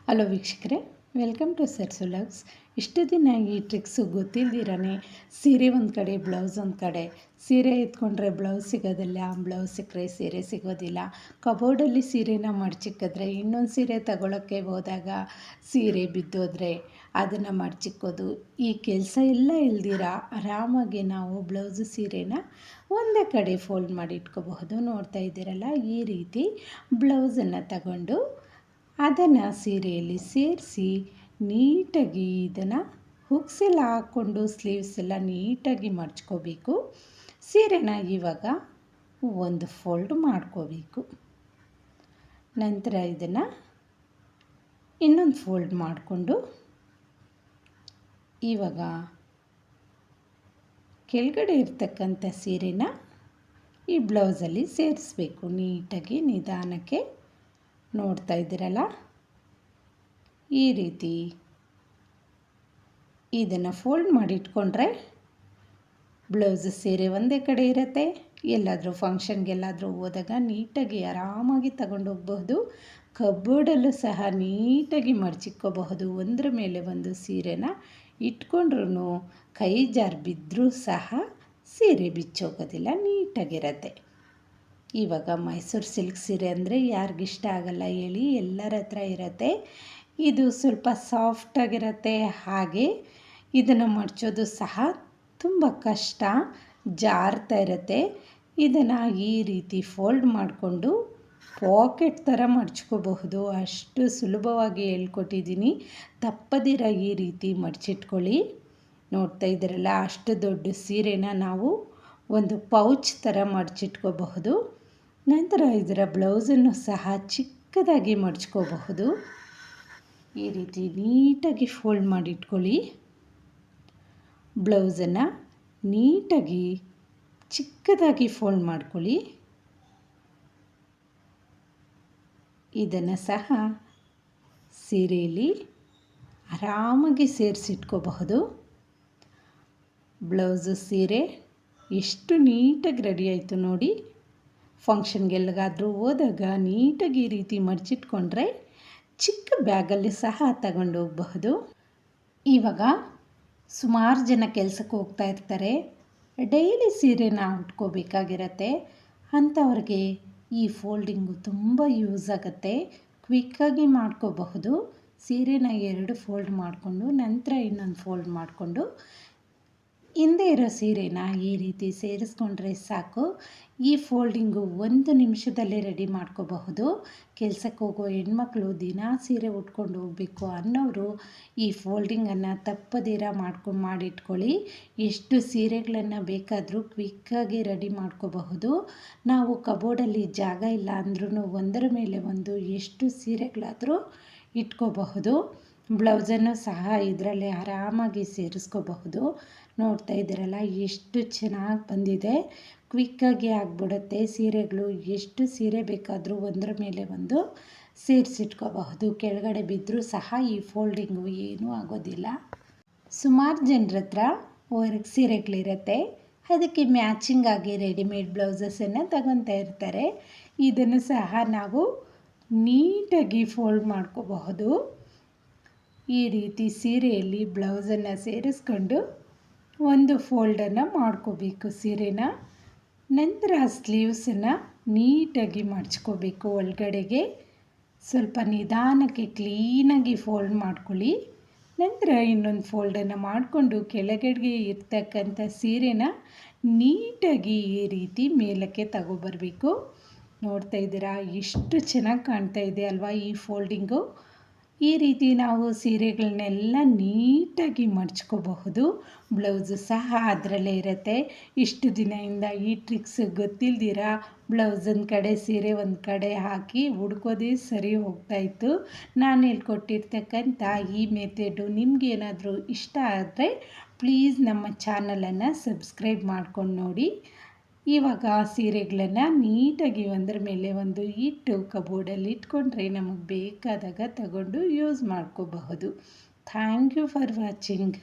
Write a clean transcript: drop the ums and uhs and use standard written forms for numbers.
Hello ವೀಕ್ಷಕರೇ, welcome to ಸರ್ಸುಲಕ್ಸ್. ಇಷ್ಟು ದಿನ ಈ ಟ್ರಿಕ್ಸು ಗೊತ್ತಿಲ್ದಿರೇ ಸೀರೆ ಒಂದು ಕಡೆ, ಬ್ಲೌಸ್ ಒಂದು ಕಡೆ, ಸೀರೆ ಎತ್ಕೊಂಡ್ರೆ ಬ್ಲೌಸ್ ಸಿಗೋದಿಲ್ಲ, ಬ್ಲೌಸ್ ಸಿಕ್ಕರೆ ಸೀರೆ ಸಿಗೋದಿಲ್ಲ, ಕಬೋರ್ಡಲ್ಲಿ ಸೀರೆನ ಮಡಚಿಕ್ಕಿದ್ರೆ ಇನ್ನೊಂದು ಸೀರೆ ತಗೊಳ್ಳೋಕ್ಕೆ ಹೋದಾಗ ಸೀರೆ ಬಿದ್ದೋದ್ರೆ ಅದನ್ನು ಮಡಚಿಕ್ಕೋದು, ಈ ಕೆಲಸ ಎಲ್ಲ ಇಲ್ದಿರ ಆರಾಮಾಗಿ ನಾವು ಬ್ಲೌಸು ಸೀರೆನ ಒಂದೇ ಕಡೆ ಫೋಲ್ಡ್ ಮಾಡಿ ಇಟ್ಕೋಬಹುದು. ನೋಡ್ತಾ ಇದ್ದೀರಲ್ಲ, ಈ ರೀತಿ ಬ್ಲೌಸನ್ನು ತಗೊಂಡು ಅದನ್ನು ಸೀರೆಯಲ್ಲಿ ಸೇರಿಸಿ ನೀಟಾಗಿ ಇದನ್ನು ಹುಕ್ಸ್ ಎಲ್ಲ ಹಾಕ್ಕೊಂಡು ಸ್ಲೀವ್ಸ್ ಎಲ್ಲ ನೀಟಾಗಿ ಮಡ್ಚ್ಕೋಬೇಕು. ಸೀರೆನ ಇವಾಗ ಒಂದು ಫೋಲ್ಡ್ ಮಾಡ್ಕೋಬೇಕು. ನಂತರ ಇದನ್ನು ಇನ್ನೊಂದು ಫೋಲ್ಡ್ ಮಾಡಿಕೊಂಡು ಇವಾಗ ಕೆಳಗಡೆ ಇರ್ತಕ್ಕಂಥ ಸೀರೆನ ಈ ಬ್ಲೌಸಲ್ಲಿ ಸೇರಿಸ್ಬೇಕು. ನೀಟಾಗಿ ನಿಧಾನಕ್ಕೆ ನೋಡ್ತಾ ಇದ್ದೀರಲ್ಲ, ಈ ರೀತಿ ಇದನ್ನು ಫೋಲ್ಡ್ ಮಾಡಿ ಇಟ್ಕೊಂಡ್ರೆ ಬ್ಲೌಸ್ ಸೀರೆ ಒಂದೇ ಕಡೆ ಇರುತ್ತೆ. ಎಲ್ಲಾದರೂ ಫಂಕ್ಷನ್ಗೆಲ್ಲಾದರೂ ಹೋದಾಗ ನೀಟಾಗಿ ಆರಾಮಾಗಿ ತಗೊಂಡೋಗ್ಬಹುದು. ಕಬೋರ್ಡಲ್ಲೂ ಸಹ ನೀಟಾಗಿ ಮಡಚಿಕ್ಕೋಬಹುದು. ಒಂದರ ಮೇಲೆ ಒಂದು ಸೀರೆನ ಇಟ್ಕೊಂಡ್ರೂ ಕೈ ಜಾರಿ ಬಿದ್ದರೂ ಸಹ ಸೀರೆ ಬಿಚ್ಚೋಗೋದಿಲ್ಲ, ನೀಟಾಗಿರುತ್ತೆ. ಇವಾಗ ಮೈಸೂರು ಸಿಲ್ಕ್ ಸೀರೆ ಅಂದರೆ ಯಾರಿಗಿಷ್ಟ ಆಗಲ್ಲ ಹೇಳಿ, ಎಲ್ಲರ ಹತ್ರ ಇರುತ್ತೆ. ಇದು ಸ್ವಲ್ಪ ಸಾಫ್ಟಾಗಿರುತ್ತೆ, ಹಾಗೆ ಇದನ್ನು ಮಡಚೋದು ಸಹ ತುಂಬ ಕಷ್ಟ, ಜಾರ್ತಾ ಇರುತ್ತೆ. ಇದನ್ನು ಈ ರೀತಿ ಫೋಲ್ಡ್ ಮಾಡಿಕೊಂಡು ಪಾಕೆಟ್ ಥರ ಮಡ್ಚ್ಕೋಬಹುದು. ಅಷ್ಟು ಸುಲಭವಾಗಿ ಹೇಳ್ಕೊಟ್ಟಿದ್ದೀನಿ. ತಪ್ಪದಿರ ಈ ರೀತಿ ಮಡಚಿಟ್ಕೊಳ್ಳಿ. ನೋಡ್ತಾ ಇದ್ದೀರಲ್ಲ, ಅಷ್ಟು ದೊಡ್ಡ ಸೀರೆನ ನಾವು ಒಂದು ಪೌಚ್ ಥರ ಮಡಚಿಟ್ಕೋಬಹುದು. ನಂತರ ಇದರ ಬ್ಲೌಸನ್ನು ಸಹ ಚಿಕ್ಕದಾಗಿ ಮಡಚ್ಕೋಬಹುದು. ಈ ರೀತಿ ನೀಟಾಗಿ ಫೋಲ್ಡ್ ಮಾಡಿಟ್ಕೊಳ್ಳಿ. ಬ್ಲೌಸನ್ನು ನೀಟಾಗಿ ಚಿಕ್ಕದಾಗಿ ಫೋಲ್ಡ್ ಮಾಡ್ಕೊಳ್ಳಿ. ಇದನ್ನು ಸಹ ಸೀರೆಯಲ್ಲಿ ಆರಾಮಾಗಿ ಸೇರಿಸಿಟ್ಕೋಬಹುದು. ಬ್ಲೌಸು ಸೀರೆ ಎಷ್ಟು ನೀಟಾಗಿ ರೆಡಿ ಆಯಿತು ನೋಡಿ. ಫಂಕ್ಷನ್ಗೆಲ್ಗಾದರೂ ಹೋದಾಗ ನೀಟಾಗಿ ಈ ರೀತಿ ಮಡಚಿಟ್ಕೊಂಡ್ರೆ ಚಿಕ್ಕ ಬ್ಯಾಗಲ್ಲಿ ಸಹ ತಗೊಂಡೋಗಬಹುದು. ಇವಾಗ ಸುಮಾರು ಜನ ಕೆಲಸಕ್ಕೆ ಹೋಗ್ತಾ ಇರ್ತಾರೆ, ಡೈಲಿ ಸೀರೆನ ಉಟ್ಕೋಬೇಕಾಗಿರತ್ತೆ. ಅಂಥವ್ರಿಗೆ ಈ ಫೋಲ್ಡಿಂಗು ತುಂಬ ಯೂಸ್ ಆಗುತ್ತೆ. ಕ್ವಿಕ್ಕಾಗಿ ಮಾಡ್ಕೋಬಹುದು. ಸೀರೆನ 2 ಫೋಲ್ಡ್ ಮಾಡಿಕೊಂಡು ನಂತರ ಇನ್ನೊಂದು ಫೋಲ್ಡ್ ಮಾಡಿಕೊಂಡು ಹಿಂದೆ ಇರೋ ಸೀರೆನ ಈ ರೀತಿ ಸೇರಿಸ್ಕೊಂಡ್ರೆ ಸಾಕು. ಈ ಫೋಲ್ಡಿಂಗು 1 ನಿಮಿಷದಲ್ಲೇ ರೆಡಿ ಮಾಡ್ಕೋಬಹುದು. ಕೆಲಸಕ್ಕೆ ಹೋಗೋ ಹೆಣ್ಮಕ್ಳು ದಿನ ಸೀರೆ ಉಟ್ಕೊಂಡು ಹೋಗಬೇಕು ಅನ್ನೋರು ಈ ಫೋಲ್ಡಿಂಗನ್ನು ತಪ್ಪದಿರ ಮಾಡಿಟ್ಕೊಳ್ಳಿ. ಎಷ್ಟು ಸೀರೆಗಳನ್ನು ಬೇಕಾದರೂ ಕ್ವಿಕ್ಕಾಗಿ ರೆಡಿ ಮಾಡ್ಕೋಬಹುದು. ನಾವು ಕಬೋರ್ಡಲ್ಲಿ ಜಾಗ ಇಲ್ಲ ಅಂದ್ರೂ ಒಂದರ ಮೇಲೆ ಒಂದು ಎಷ್ಟು ಸೀರೆಗಳಾದರೂ ಇಟ್ಕೋಬಹುದು. ಬ್ಲೌಸನ್ನು ಸಹ ಇದರಲ್ಲಿ ಆರಾಮಾಗಿ ಸೇರಿಸ್ಕೋಬಹುದು. ನೋಡ್ತಾ ಇದ್ದೀರಲ್ಲ, ಎಷ್ಟು ಚೆನ್ನಾಗಿ ಬಂದಿದೆ. ಕ್ವಿಕ್ಕಾಗಿ ಆಗಿಬಿಡುತ್ತೆ ಸೀರೆಗಳು. ಎಷ್ಟು ಸೀರೆ ಬೇಕಾದರೂ ಒಂದರ ಮೇಲೆ ಒಂದು ಸೇರಿಸಿಟ್ಕೋಬಹುದು. ಕೆಳಗಡೆ ಬಿದ್ದರೂ ಸಹ ಈ ಫೋಲ್ಡಿಂಗು ಏನೂ ಆಗೋದಿಲ್ಲ. ಸುಮಾರು ಜನರ ಹತ್ರ ವರ್ಕ್ ಸೀರೆಗಳಿರುತ್ತೆ, ಅದಕ್ಕೆ ಮ್ಯಾಚಿಂಗ್ ಆಗಿ ರೆಡಿಮೇಡ್ ಬ್ಲೌಸಸನ್ನು ತಗೊತಾ ಇರ್ತಾರೆ. ಇದನ್ನು ಸಹ ನಾವು ನೀಟಾಗಿ ಫೋಲ್ಡ್ ಮಾಡ್ಕೋಬಹುದು. ಈ ರೀತಿ ಸೀರೆಯಲ್ಲಿ ಬ್ಲೌಸನ್ನು ಸೇರಿಸ್ಕೊಂಡು ಒಂದು ಫೋಲ್ಡನ್ನು ಮಾಡ್ಕೋಬೇಕು ಸೀರೆನ. ನಂತರ ಸ್ಲೀವ್ಸನ್ನು ನೀಟಾಗಿ ಮಡ್ಚ್ಕೋಬೇಕು. ಒಳಗಡೆಗೆ ಸ್ವಲ್ಪ ನಿಧಾನಕ್ಕೆ ಕ್ಲೀನಾಗಿ ಫೋಲ್ಡ್ ಮಾಡ್ಕೊಳ್ಳಿ. ನಂತರ ಇನ್ನೊಂದು ಫೋಲ್ಡನ್ನು ಮಾಡಿಕೊಂಡು ಕೆಳಗಡೆಗೆ ಇರ್ತಕ್ಕಂಥ ಸೀರೆನ ನೀಟಾಗಿ ಈ ರೀತಿ ಮೇಲಕ್ಕೆ ತಗೊಬರಬೇಕು. ನೋಡ್ತಾ ಇದ್ದೀರಾ, ಎಷ್ಟು ಚೆನ್ನಾಗಿ ಕಾಣ್ತಾ ಇದೆ ಅಲ್ವಾ ಈ ಫೋಲ್ಡಿಂಗು. ಈ ರೀತಿ ನಾವು ಸೀರೆಗಳನ್ನೆಲ್ಲ ನೀಟಾಗಿ ಮಡ್ಚ್ಕೋಬಹುದು. ಬ್ಲೌಸು ಸಹ ಅದರಲ್ಲೇ ಇರುತ್ತೆ. ಇಷ್ಟು ದಿನದಿಂದ ಈ ಟ್ರಿಕ್ಸ್ ಗೊತ್ತಿಲ್ದಿರ ಬ್ಲೌಸ್ ಒಂದು ಕಡೆ ಸೀರೆ ಒಂದು ಕಡೆ ಹಾಕಿ ಹುಡ್ಕೋದೇ ಸರಿ ಹೋಗ್ತಾಯಿತ್ತು. ನಾನು ಹೇಳ್ಕೊಟ್ಟಿರ್ತಕ್ಕಂಥ ಈ ಮೆಥಡು ನಿಮಗೇನಾದರೂ ಇಷ್ಟ ಆದರೆ ಪ್ಲೀಸ್ ನಮ್ಮ ಚಾನಲನ್ನು ಸಬ್ಸ್ಕ್ರೈಬ್ ಮಾಡ್ಕೊಂಡು ನೋಡಿ. ಇವಾಗ ಸೀರೆಗಳನ್ನು ನೀಟಾಗಿ ಒಂದರ ಮೇಲೆ ಒಂದು ಇಟ್ಟು ಕಬೋರ್ಡಲ್ಲಿ ಇಟ್ಕೊಂಡ್ರೆ ನಮಗೆ ಬೇಕಾದಾಗ ತಗೊಂಡು ಯೂಸ್ ಮಾಡ್ಕೋಬಹುದು. Thank you for watching.